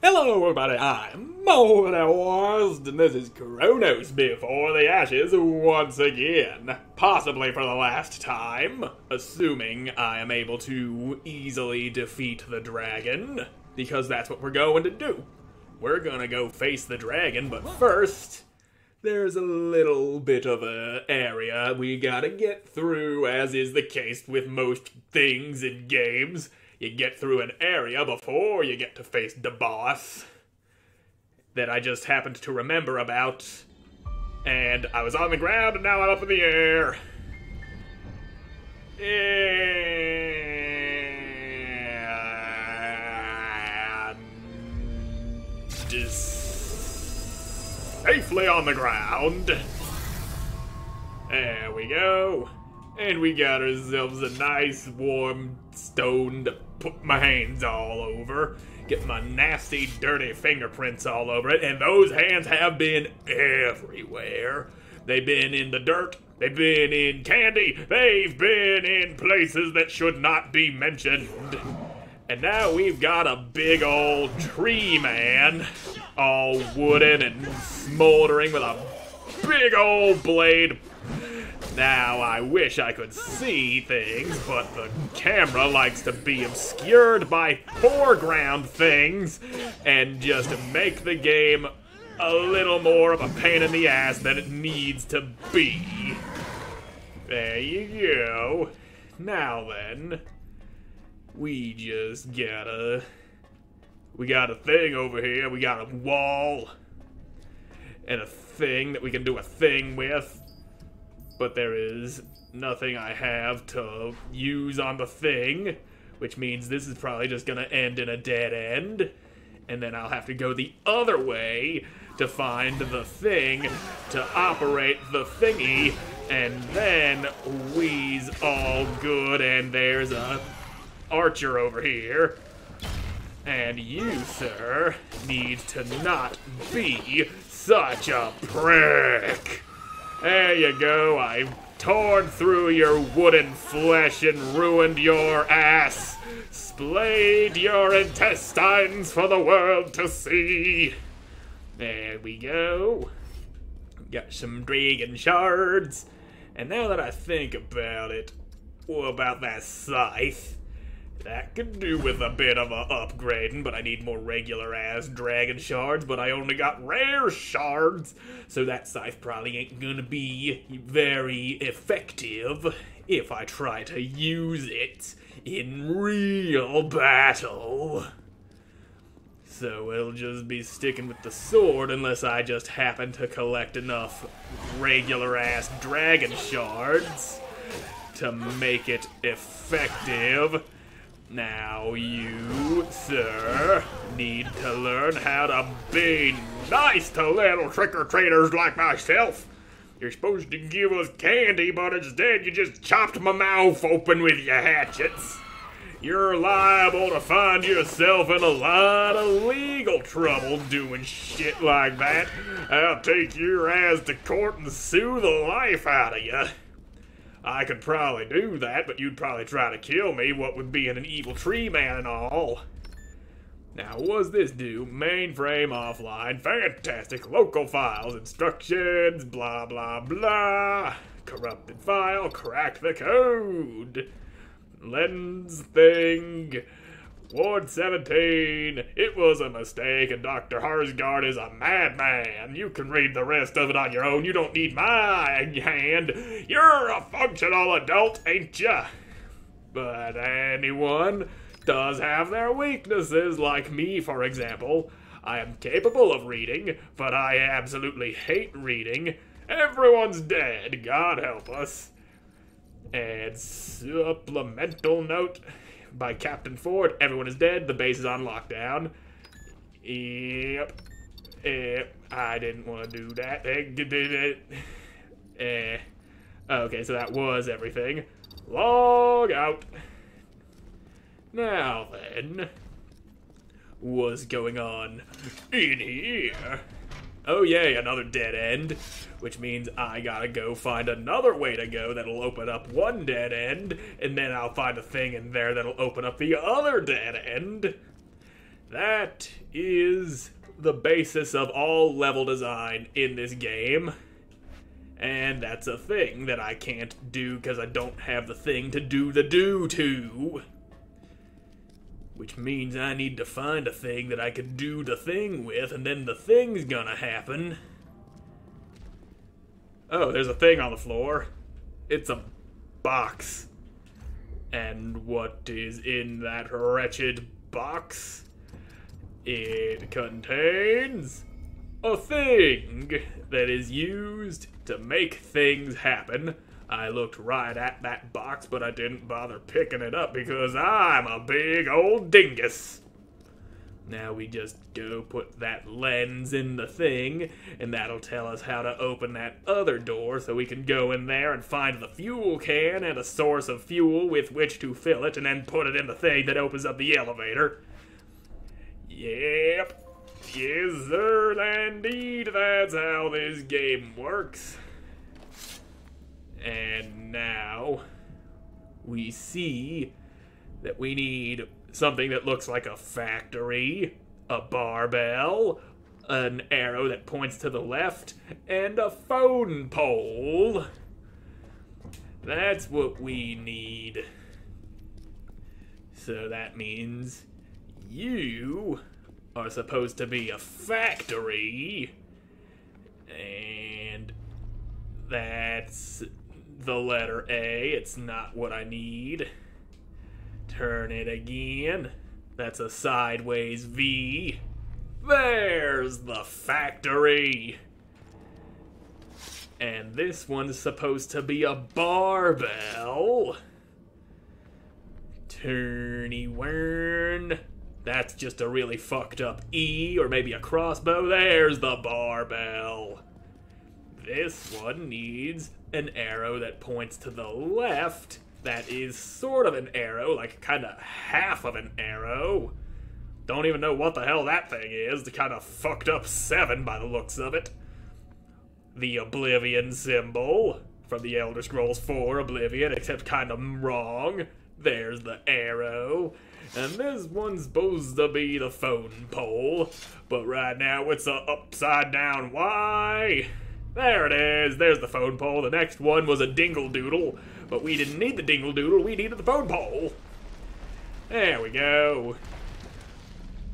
Hello everybody, I'm Moldy, and this is Chronos Before the Ashes once again. Possibly for the last time, assuming I am able to easily defeat the dragon, because that's what we're going to do. We're gonna go face the dragon, but first, there's a little bit of an area we gotta get through, as is the case with most things in games. You get through an area before you get to face the boss that I just happened to remember about. And I was on the ground and now I'm up in the air. And just safely on the ground. There we go. And we got ourselves a nice warm stone to put my hands all over. Get my nasty, dirty fingerprints all over it. And those hands have been everywhere. They've been in the dirt. They've been in candy. They've been in places that should not be mentioned. And now we've got a big old tree man, all wooden and smoldering with a big old blade. Now, I wish I could see things, but the camera likes to be obscured by foreground things and just make the game a little more of a pain in the ass than it needs to be. There you go. Now then, we got a thing over here. We got a wall and a thing that we can do a thing with. But there is nothing I have to use on the thing, which means this is probably just gonna end in a dead end. And then I'll have to go the other way to find the thing to operate the thingy, and then we's all good, and there's a archer over here. And you, sir, need to not be such a prick. There you go, I've torn through your wooden flesh and ruined your ass. Splayed your intestines for the world to see. There we go. Got some dragon shards. And now that I think about it, what about that scythe? That could do with a bit of a upgrading, but I need more regular-ass dragon shards, but I only got rare shards, so that scythe probably ain't gonna be very effective if I try to use it in real battle. So it'll just be sticking with the sword unless I just happen to collect enough regular-ass dragon shards to make it effective. Now you, sir, need to learn how to be nice to little trick-or-treaters like myself. You're supposed to give us candy, but instead you just chopped my mouth open with your hatchets. You're liable to find yourself in a lot of legal trouble doing shit like that. I'll take your ass to court and sue the life out of you. I could probably do that, but you'd probably try to kill me, what with being an evil tree man and all. Now, what does this do? Mainframe offline, fantastic, local files, instructions, blah blah blah. Corrupted file, crack the code. Lens thing. Ward 17, it was a mistake, and Dr. Harsgard is a madman. You can read the rest of it on your own. You don't need my hand. You're a functional adult, ain't ya? But anyone does have their weaknesses, like me, for example. I am capable of reading, but I absolutely hate reading. Everyone's dead, God help us. And supplemental note by Captain Ford, everyone is dead, the base is on lockdown. Yep. I didn't want to do that. Okay, so that was everything. Log out. Now then, what's going on in here? Oh yay, another dead end, which means I gotta go find another way to go that'll open up one dead end, and then I'll find a thing in there that'll open up the other dead end. That is the basis of all level design in this game. And that's a thing that I can't do because I don't have the thing to do the to. Which means I need to find a thing that I can do the thing with, and then the thing's gonna happen. Oh, there's a thing on the floor. It's a box. And what is in that wretched box? It contains a thing that is used to make things happen. I looked right at that box, but I didn't bother picking it up because I'm a big old dingus. Now we just go put that lens in the thing, and that'll tell us how to open that other door so we can go in there and find the fuel can and a source of fuel with which to fill it, and then put it in the thing that opens up the elevator. Yep. Yes, sir, indeed, that's how this game works. And now we see that we need something that looks like a factory, a barbell, an arrow that points to the left, and a phone pole. That's what we need. So that means you are supposed to be a factory, and that's the letter A. It's not what I need. Turn it again. That's a sideways V. There's the factory. And this one's supposed to be a barbell. Turny whirn. That's just a really fucked up E, or maybe a crossbow. There's the barbell. This one needs an arrow that points to the left. That is sort of an arrow, like kind of half of an arrow. Don't even know what the hell that thing is. The kind of fucked up 7 by the looks of it. The Oblivion symbol from the Elder Scrolls 4 Oblivion, except kind of wrong. There's the arrow. And this one's supposed to be the phone pole, but right now it's a upside down Y. There it is. There's the phone pole. The next one was a dingle-doodle, but we didn't need the dingle-doodle. We needed the phone pole. There we go.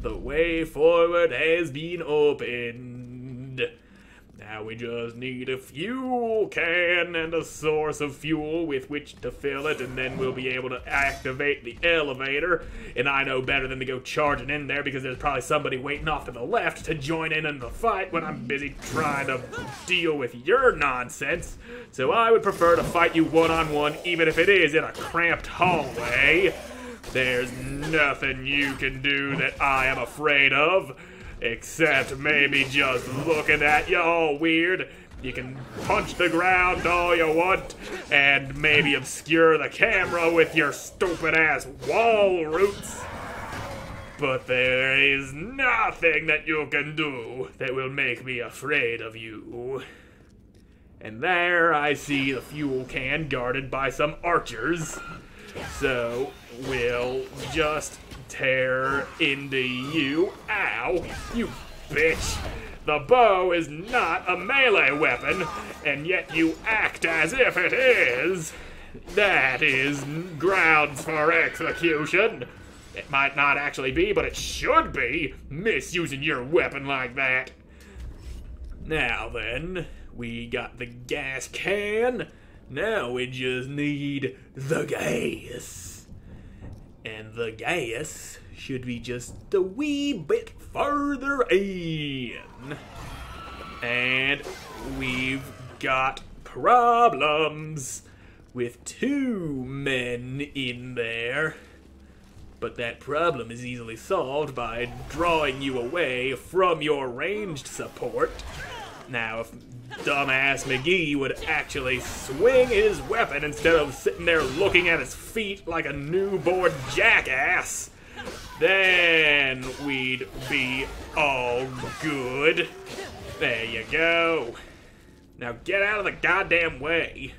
The way forward has been opened. Now we just need a fuel can and a source of fuel with which to fill it, and then we'll be able to activate the elevator. And I know better than to go charging in there because there's probably somebody waiting off to the left to join in the fight when I'm busy trying to deal with your nonsense. So I would prefer to fight you one-on-one, even if it is in a cramped hallway. There's nothing you can do that I am afraid of. Except maybe just looking at you all weird. You can punch the ground all you want, and maybe obscure the camera with your stupid-ass wall roots. But there is nothing that you can do that will make me afraid of you. And there I see the fuel can guarded by some archers. So we'll just tear into you. Ow, you bitch. The bow is not a melee weapon, and yet you act as if it is. That is grounds for execution. It might not actually be, but it should be, misusing your weapon like that. Now then, we got the gas can. Now we just need the gas. And the gas should be just a wee bit further in. And we've got problems with 2 men in there. But that problem is easily solved by drawing you away from your ranged support. Now, if dumbass McGee would actually swing his weapon instead of sitting there looking at his feet like a newborn jackass, then we'd be all good. There you go. Now get out of the goddamn way.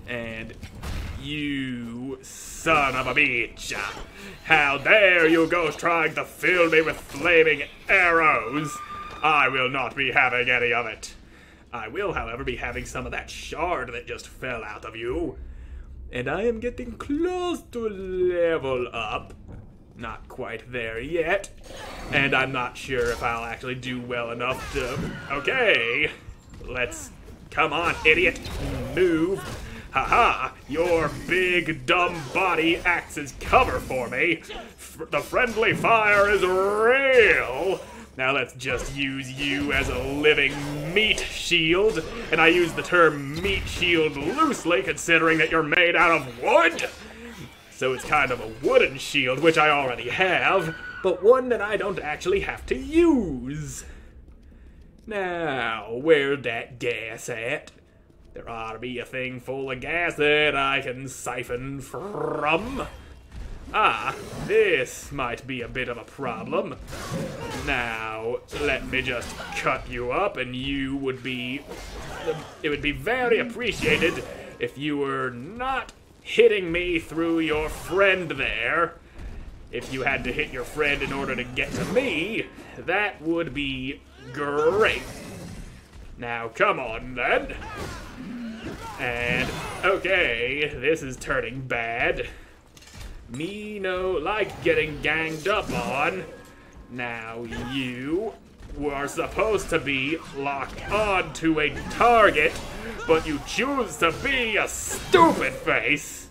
And you son of a bitch. How dare you go trying to fill me with flaming arrows? I will not be having any of it. I will, however, be having some of that shard that just fell out of you. And I am getting close to level up. Not quite there yet. And I'm not sure if I'll actually do well enough to... Okay. Let's... Come on, idiot. Move. Haha, your big, dumb body acts as cover for me. The friendly fire is real. Now let's just use you as a living meat shield. And I use the term meat shield loosely, considering that you're made out of wood. So it's kind of a wooden shield, which I already have, but one that I don't actually have to use. Now, where'd that gas at? There ought to be a thing full of gas that I can siphon from. Ah, this might be a bit of a problem. Now, let me just cut you up, and it would be very appreciated if you were not hitting me through your friend there. If you had to hit your friend in order to get to me, that would be great. Now, come on, then. And, okay, this is turning bad. Me no like getting ganged up on. Now, you are supposed to be locked on to a target, but you choose to be a stupid face.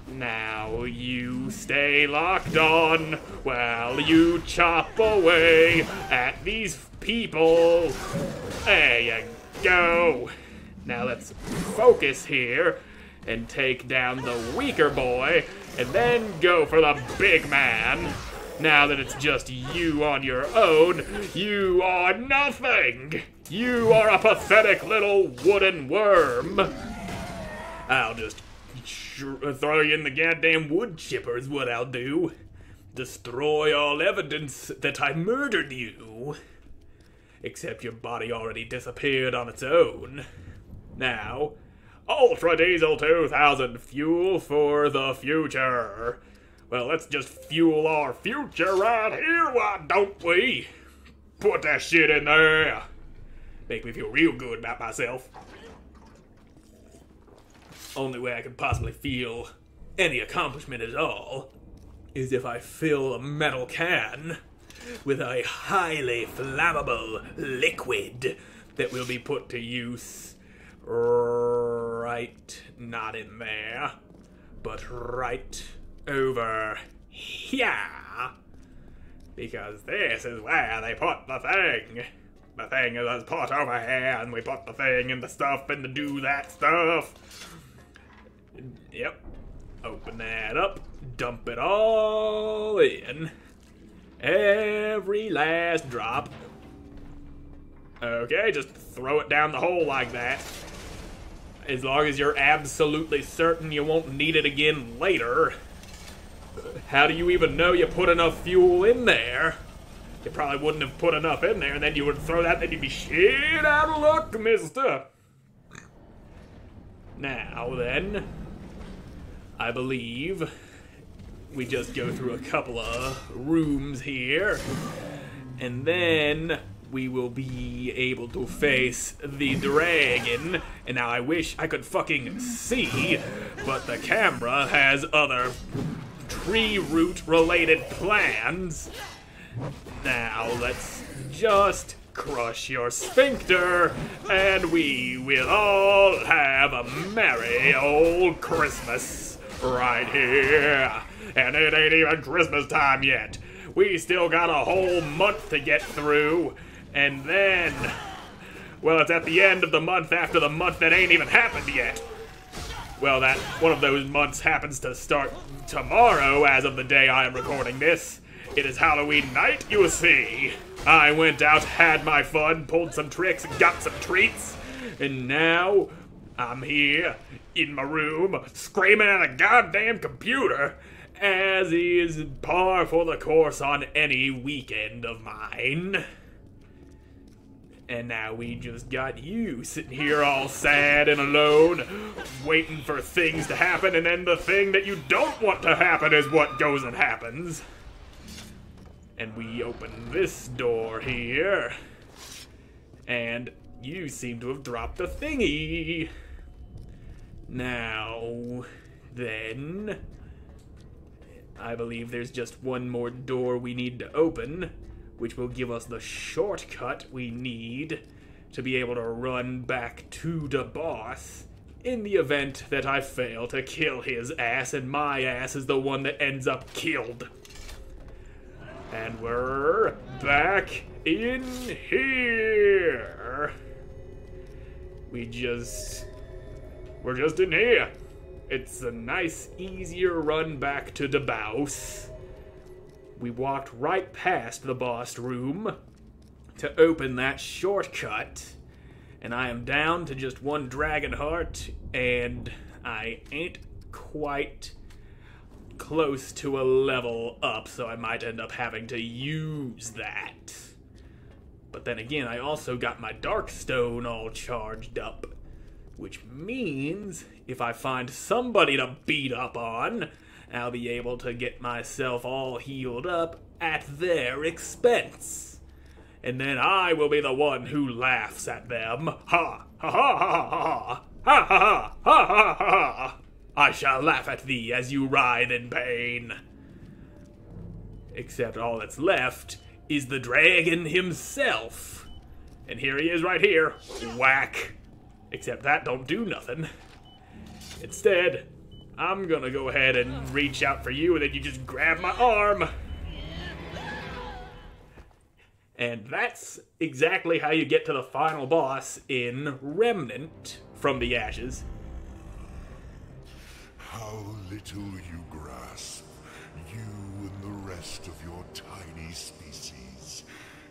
Now you stay locked on while you chop away at these people. There you go. Now let's focus here and take down the weaker boy, and then go for the big man. Now that it's just you on your own, you are nothing! You are a pathetic little wooden worm! I'll just throw you in the goddamn wood chipper is what I'll do. Destroy all evidence that I murdered you. Except your body already disappeared on its own. Now, Ultra Diesel 2000 fuel for the future. Well, let's just fuel our future right here, why don't we? Put that shit in there. Make me feel real good about myself. Only way I could possibly feel any accomplishment at all is if I fill a metal can with a highly flammable liquid that will be put to use right, not in there, but right over here, because this is where they put the thing. The thing is put over here, and we put the thing in the stuff and to do that stuff. Yep. Open that up, dump it all in. Every last drop. Okay, just throw it down the hole like that. As long as you're absolutely certain you won't need it again later. How do you even know you put enough fuel in there? You probably wouldn't have put enough in there, and then you would throw that, then you'd be shit out of luck, mister. Now then, I believe we just go through a couple of rooms here, and then we will be able to face the dragon. And now I wish I could fucking see, but the camera has other tree root related plans. Now let's just crush your sphincter, and we will all have a merry old Christmas right here. And it ain't even Christmas time yet. We still got a whole month to get through, and then, well, it's at the end of the month after the month that ain't even happened yet. Well, that one of those months happens to start tomorrow as of the day I am recording this. It is Halloween night, you see. I went out, had my fun, pulled some tricks, got some treats, and now I'm here in my room screaming at a goddamn computer, as is par for the course on any weekend of mine. And now we just got you sitting here all sad and alone, waiting for things to happen, and then the thing that you don't want to happen is what goes and happens. And we open this door here, and you seem to have dropped a thingy. Now, then, I believe there's just one more door we need to open, which will give us the shortcut we need to be able to run back to the boss in the event that I fail to kill his ass and my ass is the one that ends up killed. And we're back in here. We're just in here. It's a nice, easier run back to the boss. We walked right past the boss room to open that shortcut, and I am down to just one dragon heart, and I ain't quite close to a level up, so I might end up having to use that. But then again, I also got my dark stone all charged up, which means if I find somebody to beat up on, I'll be able to get myself all healed up at their expense. And then I will be the one who laughs at them. Ha! Ha ha ha ha! Ha ha ha ha ha ha! I shall laugh at thee as you writhe in pain. Except all that's left is the dragon himself. And here he is right here. Whack. Except that don't do nothing. Instead, I'm gonna go ahead and reach out for you, and then you just grab my arm. And that's exactly how you get to the final boss in Remnant from the Ashes. How little you grasp, you and the rest of your tiny species.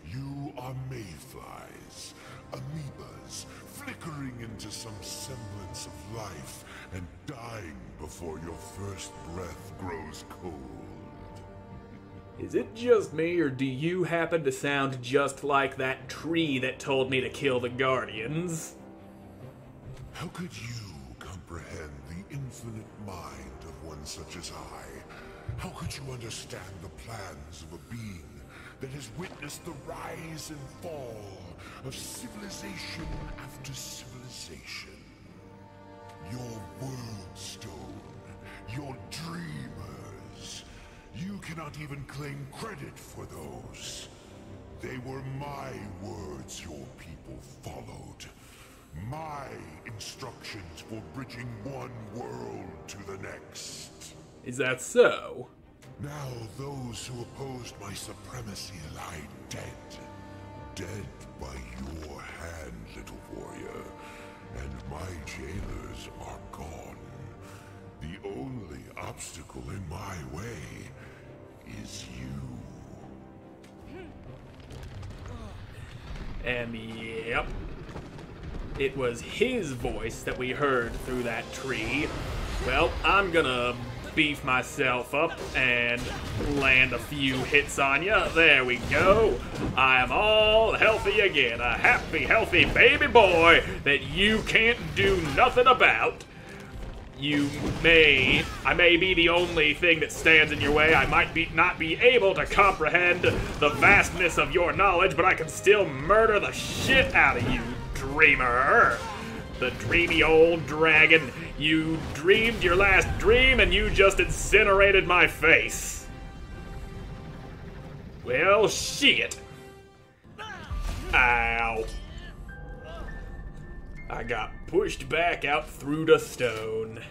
You are mayflies, amoebas, flickering into some semblance of life and dying before your first breath grows cold. Is it just me, or do you happen to sound just like that tree that told me to kill the Guardians? How could you comprehend the infinite mind of one such as I? How could you understand the plans of a being that has witnessed the rise and fall of civilization after civilization? Your world stone, your dreamers. You cannot even claim credit for those. They were my words your people followed. My instructions for bridging one world to the next. Is that so? Now those who opposed my supremacy lie dead. Dead by your hand, little warrior. And my jailers are gone. The only obstacle in my way is you. And yep, it was his voice that we heard through that tree. Well, I'm gonna beef myself up and land a few hits on you. There we go. I am all healthy again. A happy, healthy baby boy that you can't do nothing about. I may be the only thing that stands in your way. I might not be able to comprehend the vastness of your knowledge, but I can still murder the shit out of you, dreamer. The dreamy old dragon. You dreamed your last dream and you just incinerated my face. Well, shit. Ow. I got pushed back out through the stone.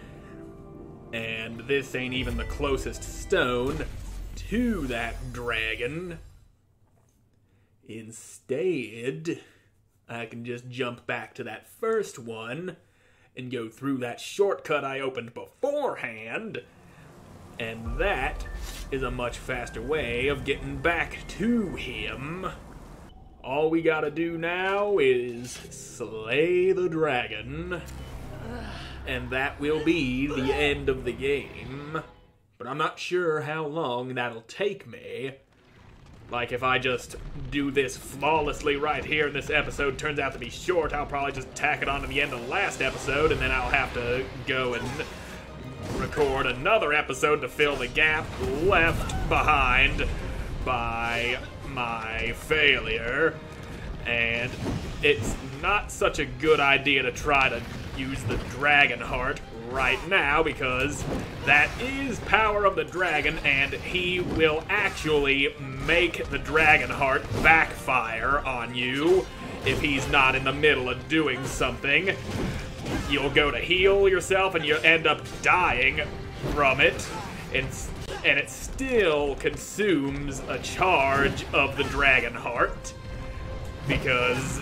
And this ain't even the closest stone to that dragon. Instead, I can just jump back to that first one and go through that shortcut I opened beforehand. And that is a much faster way of getting back to him. All we gotta do now is slay the dragon, and that will be the end of the game. But I'm not sure how long that'll take me. Like, if I just do this flawlessly right here and this episode turns out to be short, I'll probably just tack it on to the end of the last episode, and then I'll have to go and record another episode to fill the gap left behind by my failure. And it's not such a good idea to try to use the Dragon Heart right now, because that is power of the dragon, and he will actually make the Dragon Heart backfire on you if he's not in the middle of doing something. You'll go to heal yourself and you end up dying from it, and it still consumes a charge of the Dragon Heart, because,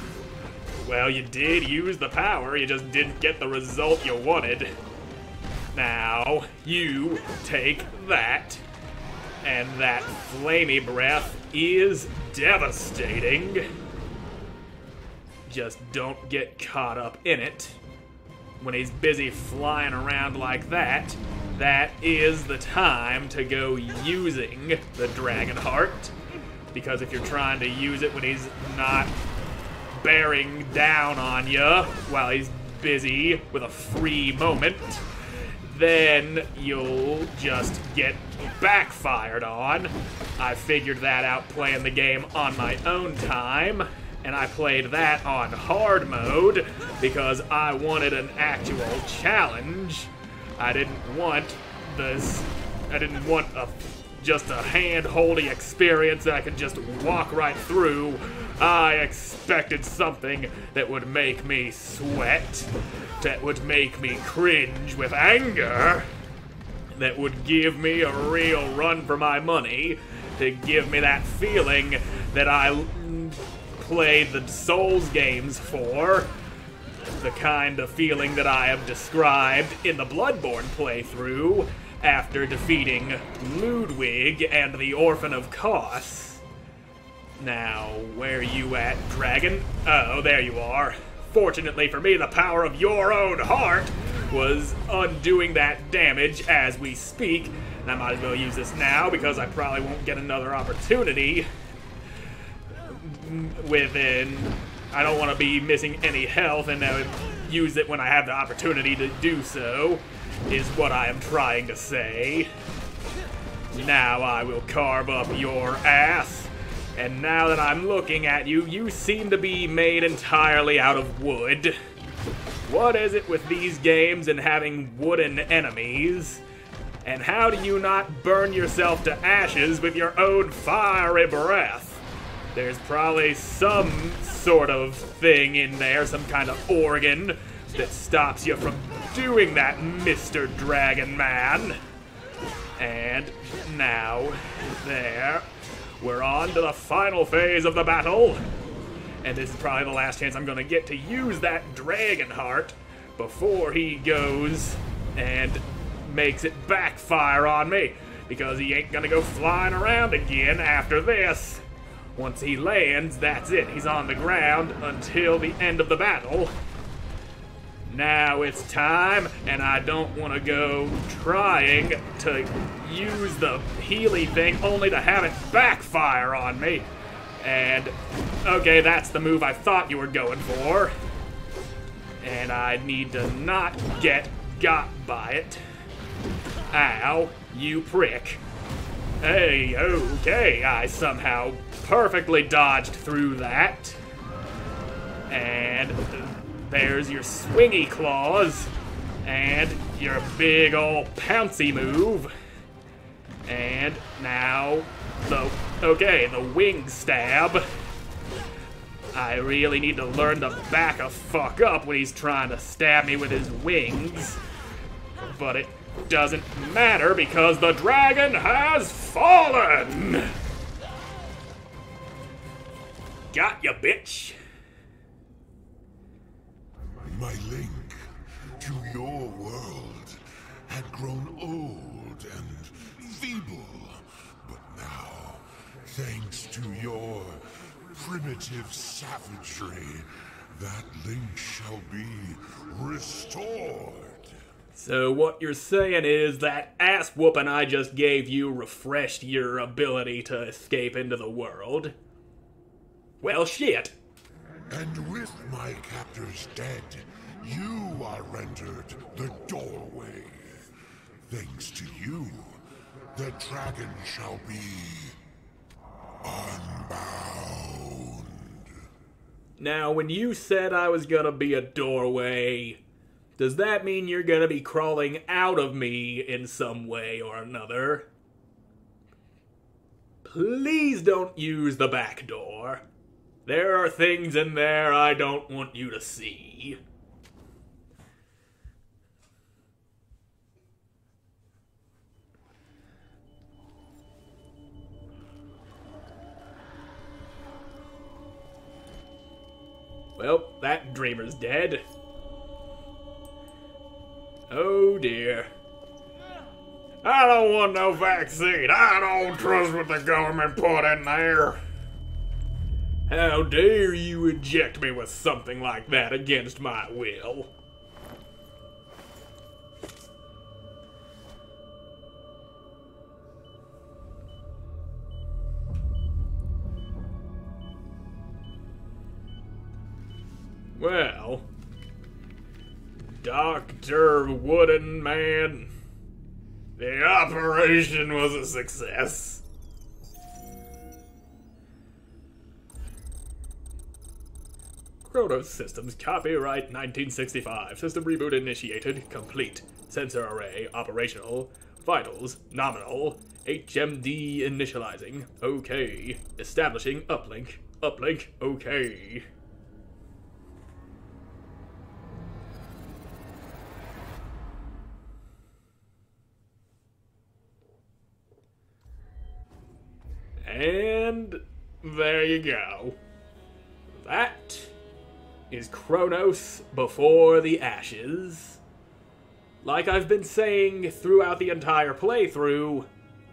well, you did use the power, you just didn't get the result you wanted. Now, you take that, and that flamey breath is devastating. Just don't get caught up in it. When he's busy flying around like that, that is the time to go using the Dragon Heart. Because if you're trying to use it when he's not bearing down on you while he's busy with a free moment, then you'll just get backfired on. I figured that out playing the game on my own time, and I played that on hard mode because I wanted an actual challenge. I didn't want just a hand-holding experience that I could just walk right through. I expected something that would make me sweat, that would make me cringe with anger, that would give me a real run for my money, to give me that feeling that I played the Souls games for, the kind of feeling that I have described in the Bloodborne playthrough after defeating Ludwig and the Orphan of Kos. Now, where you at, dragon? Oh, there you are. Fortunately for me, the power of your own heart was undoing that damage as we speak, and I might as well use this now because I probably won't get another opportunity I don't want to be missing any health, and use it when I have the opportunity to do so, is what I am trying to say. Now I will carve up your ass. And now that I'm looking at you, you seem to be made entirely out of wood. What is it with these games and having wooden enemies? And how do you not burn yourself to ashes with your own fiery breath? There's probably some sort of thing in there, some kind of organ that stops you from doing that, Mr. Dragon Man. And now, there, we're on to the final phase of the battle. And this is probably the last chance I'm gonna get to use that Dragon Heart before he goes and makes it backfire on me, because he ain't gonna go flying around again after this. Once he lands, that's it. He's on the ground until the end of the battle. Now it's time, and I don't want to go trying to use the Healy thing only to have it backfire on me. And, okay, that's the move I thought you were going for. And I need to not get got by it. Ow, you prick. Hey, okay, I somehow perfectly dodged through that. And there's your swingy claws, and your big ol' pouncy move. And now, the wing stab. I really need to learn to back a fuck up when he's trying to stab me with his wings. But it doesn't matter because the dragon has fallen! Got ya, bitch! My link to your world had grown old and feeble, but now, thanks to your primitive savagery, that link shall be restored. So what you're saying is that ass whooping I just gave you refreshed your ability to escape into the world? Well, shit. And with my captors dead, you are rendered the doorway. Thanks to you, the dragon shall be unbound. Now, when you said I was gonna be a doorway, does that mean you're gonna be crawling out of me in some way or another? Please don't use the back door. There are things in there I don't want you to see. Well, that dreamer's dead. Oh dear. I don't want no vaccine. I don't trust what the government put in there. How dare you inject me with something like that against my will? Well, Dr. Wooden Man, the operation was a success. Chronos Systems, copyright 1965. System reboot initiated, complete. Sensor array, operational. Vitals, nominal. HMD initializing, okay. Establishing uplink, okay. And there you go. That is Chronos Before the Ashes. Like I've been saying throughout the entire playthrough,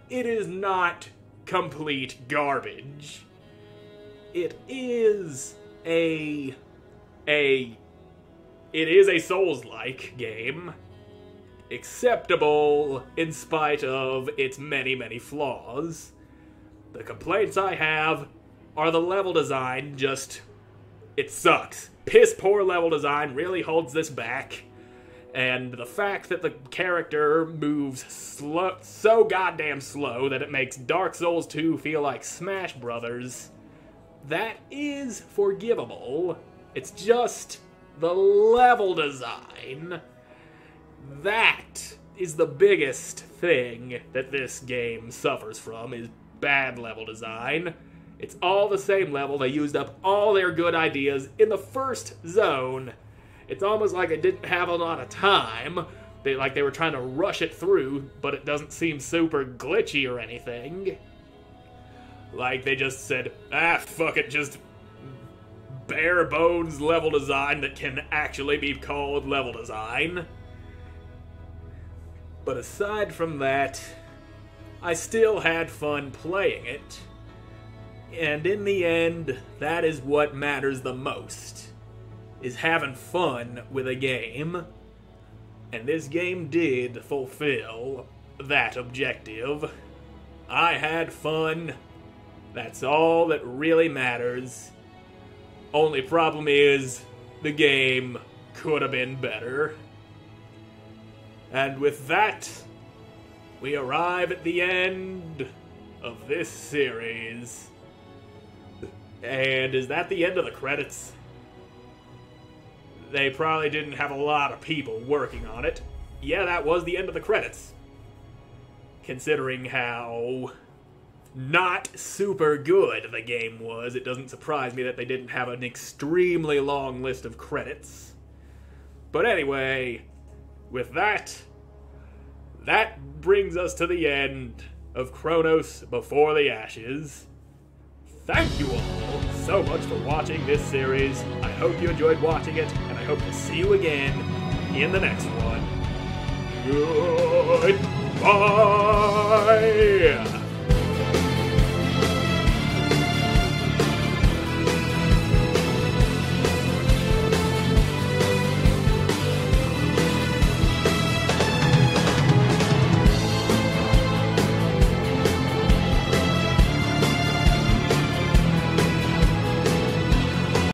it is not complete garbage. It is a Souls-like game, acceptable in spite of its many, many flaws. The complaints I have are the level design it sucks. Piss poor level design really holds this back. And the fact that the character moves so goddamn slow that it makes Dark Souls 2 feel like Smash Brothers, that is forgivable. It's just the level design. That is the biggest thing that this game suffers from, is bad level design. It's all the same level. They used up all their good ideas in the first zone. It's almost like it didn't have a lot of time. They were trying to rush it through, but it doesn't seem super glitchy or anything. Like they just said, fuck it, just bare bones level design that can actually be called level design. But aside from that, I still had fun playing it. And in the end, that is what matters the most, is having fun with a game. And this game did fulfill that objective. I had fun. That's all that really matters. Only problem is, the game could have been better. And with that, we arrive at the end of this series. And is that the end of the credits? They probably didn't have a lot of people working on it. Yeah, that was the end of the credits. Considering how not super good the game was, it doesn't surprise me that they didn't have an extremely long list of credits. But anyway, with that brings us to the end of Chronos Before the Ashes. Thank you all so much for watching this series. I hope you enjoyed watching it, and I hope to see you again in the next one. Goodbye!